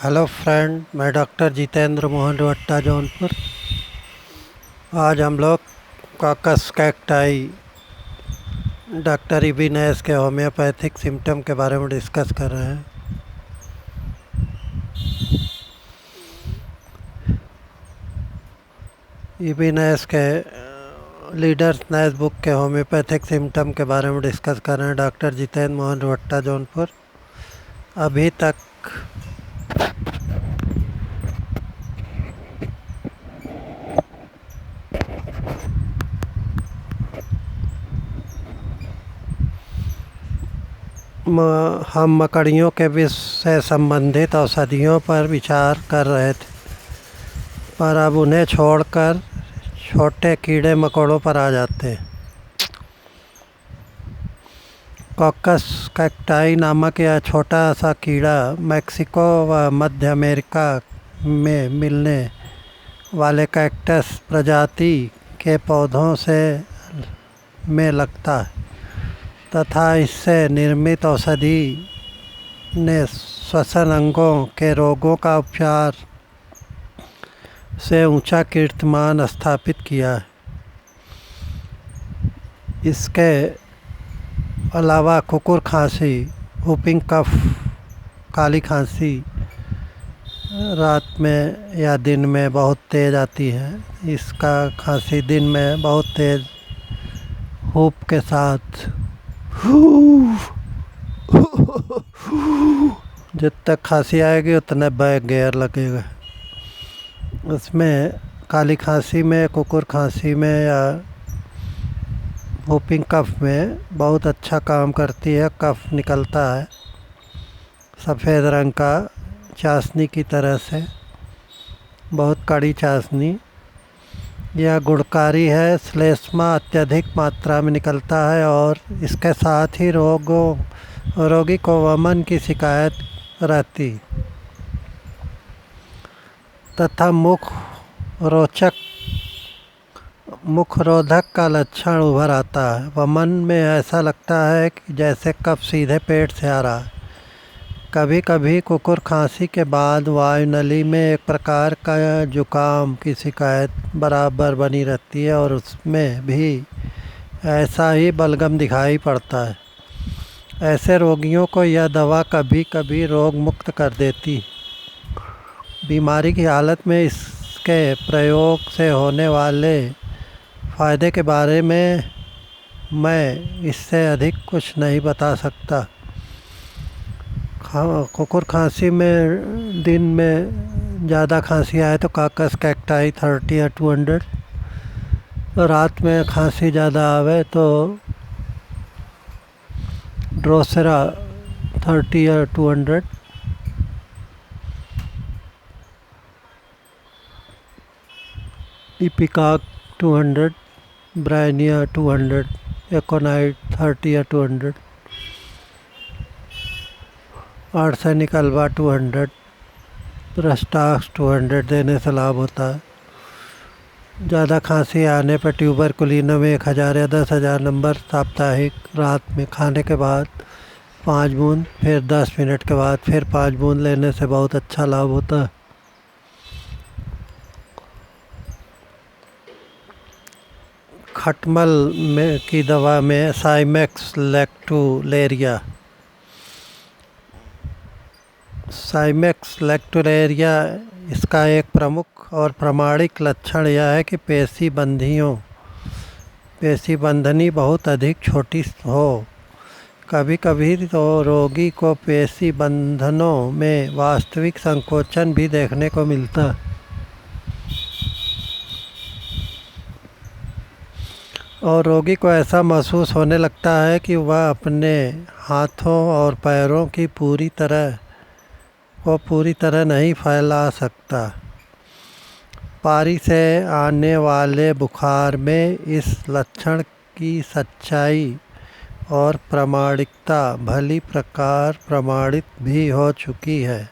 Hello friend, मैं doctor Jitendra Mohan रवट्टा Jaunpur. आज हम लोग कॉकस कैक्टाई डॉक्टर इबिनेस के होम्योपैथिक सिम्टम के बारे में डिस्कस कर रहे हैं। इबिनेस के लीडर्स नैस बुक के होम्योपैथिक सिम्टम के बारे में डिस्कस कर रहे हैं डॉक्टर जितेंद्र मोहन रवट्टा जौनपुर। अभी तक हम मकड़ियों के विष से संबंधित औषधियों पर विचार कर रहे थे, पर अब उन्हें छोड़कर छोटे कीड़े मकोड़ों पर आ जाते हैं। कॉकस कैक्टाई नामक यह छोटा सा कीड़ा मैक्सिको व मध्य अमेरिका में मिलने वाले कैक्टस प्रजाति के पौधों से में लगता है तथा इससे निर्मित औषधि ने श्वसन अंगों के रोगों का उपचार से ऊंचा कीर्तिमान स्थापित किया है। इसके अलावा कुकुर खांसी, whooping कफ, काली खांसी रात में या दिन में बहुत तेज़ आती है। इसका खांसी दिन में बहुत तेज़ हुप के साथ जब तक खांसी आएगी उतने बैक गियर लगेगा। उसमें काली खांसी में, कुकुर खांसी में या whooping कफ में बहुत अच्छा काम करती है। कफ निकलता है सफ़ेद रंग का, चाशनी की तरह से, बहुत कड़ी चाशनी। यह गुणकारी है, श्लेष्मा अत्यधिक मात्रा में निकलता है और इसके साथ ही रोगी को वमन की शिकायत रहती तथा मुखरोधक का लक्षण उभर आता है। वमन में ऐसा लगता है कि जैसे कफ सीधे पेट से आ रहा है। कभी कभी कुकुर खांसी के बाद वायुनली में एक प्रकार का जुकाम की शिकायत बराबर बनी रहती है और उसमें भी ऐसा ही बलगम दिखाई पड़ता है। ऐसे रोगियों को यह दवा कभी कभी रोग मुक्त कर देती। बीमारी की हालत में इसके प्रयोग से होने वाले फ़ायदे के बारे में मैं इससे अधिक कुछ नहीं बता सकता। कुकुर खांसी में दिन में ज़्यादा खांसी आए तो कॉकस कैक्टाई 30 या 200, रात में खांसी ज़्यादा आवे तो ड्रोसेरा 30 या 200, इपिकाक 200, ब्रायनिया 200, एकोनाइट 30 या 200, आर्सेनिक अल्वा 200, रस्टाक्स 200 देने से लाभ होता है। ज़्यादा खांसी आने पर ट्यूबरकुलिनम 1000 या 10,000 नंबर साप्ताहिक रात में खाने के बाद 5 बूंद, फिर 10 मिनट के बाद फिर 5 बूंद लेने से बहुत अच्छा लाभ होता है। खटमल में की दवा में साइमेक्स लैक्टुलेरिया इसका एक प्रमुख और प्रामाणिक लक्षण यह है कि पेशी बंधनी बहुत अधिक छोटी हो। कभी कभी तो रोगी को पेशी बंधनों में वास्तविक संकोचन भी देखने को मिलता है और रोगी को ऐसा महसूस होने लगता है कि वह अपने हाथों और पैरों की पूरी तरह नहीं फैला सकता। पारी से आने वाले बुखार में इस लक्षण की सच्चाई और प्रामाणिकता भली प्रकार प्रमाणित भी हो चुकी है।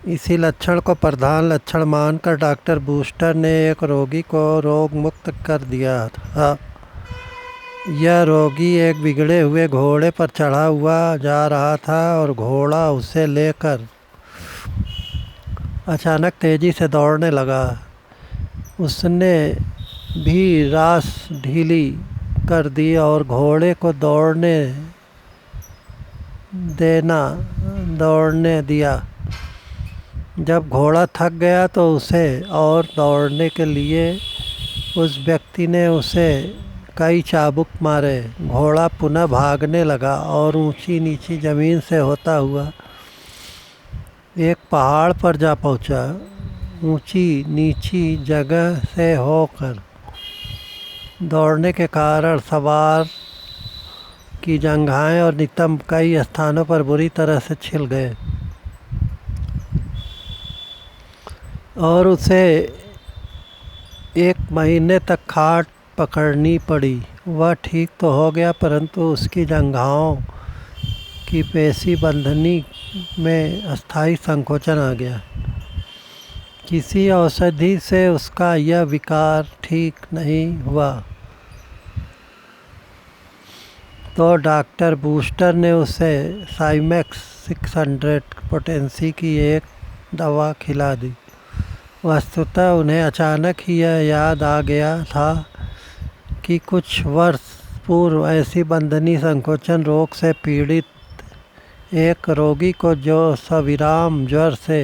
इसी लक्षण को प्रधान लक्षण मानकर डॉक्टर बूस्टर ने एक रोगी को रोग मुक्त कर दिया था। यह रोगी एक बिगड़े हुए घोड़े पर चढ़ा हुआ जा रहा था और घोड़ा उसे लेकर अचानक तेज़ी से दौड़ने लगा। उसने भी रास ढीली कर दी और घोड़े को दौड़ने दिया। जब घोड़ा थक गया तो उसे और दौड़ने के लिए उस व्यक्ति ने उसे कई चाबुक मारे। घोड़ा पुनः भागने लगा और ऊंची नीची ज़मीन से होता हुआ एक पहाड़ पर जा पहुंचा। ऊंची नीची जगह से होकर दौड़ने के कारण सवार की जंघाएं और नितंब कई स्थानों पर बुरी तरह से छिल गए और उसे 1 महीने तक खाट पकड़नी पड़ी। वह ठीक तो हो गया, परंतु उसकी जंघाओं की पेशी बंधनी में अस्थायी संकोचन आ गया। किसी औषधि से उसका यह विकार ठीक नहीं हुआ तो डॉक्टर बूस्टर ने उसे साइमैक्स 600 पोटेंसी की एक दवा खिला दी। वस्तुतः उन्हें अचानक ही यह याद आ गया था कि कुछ वर्ष पूर्व ऐसी बंधनी संकोचन रोग से पीड़ित एक रोगी को, जो सविराम ज्वर से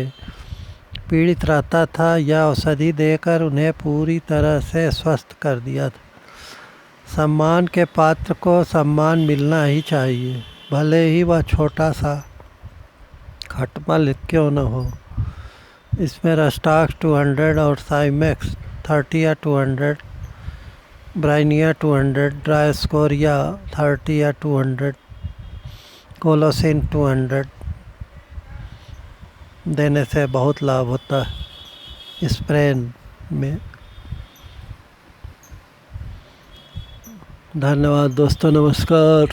पीड़ित रहता था, यह औषधि देकर उन्हें पूरी तरह से स्वस्थ कर दिया था। सम्मान के पात्र को सम्मान मिलना ही चाहिए, भले ही वह छोटा सा खटमल क्यों न हो। इसमें रस्टाक्स 200 और साइमैक्स 30 या 200, ब्राइनिया 200, ड्राइस्कोरिया 30 या 200, कोलोसिन 200 देने से बहुत लाभ होता है स्प्रेन में। धन्यवाद दोस्तों, नमस्कार।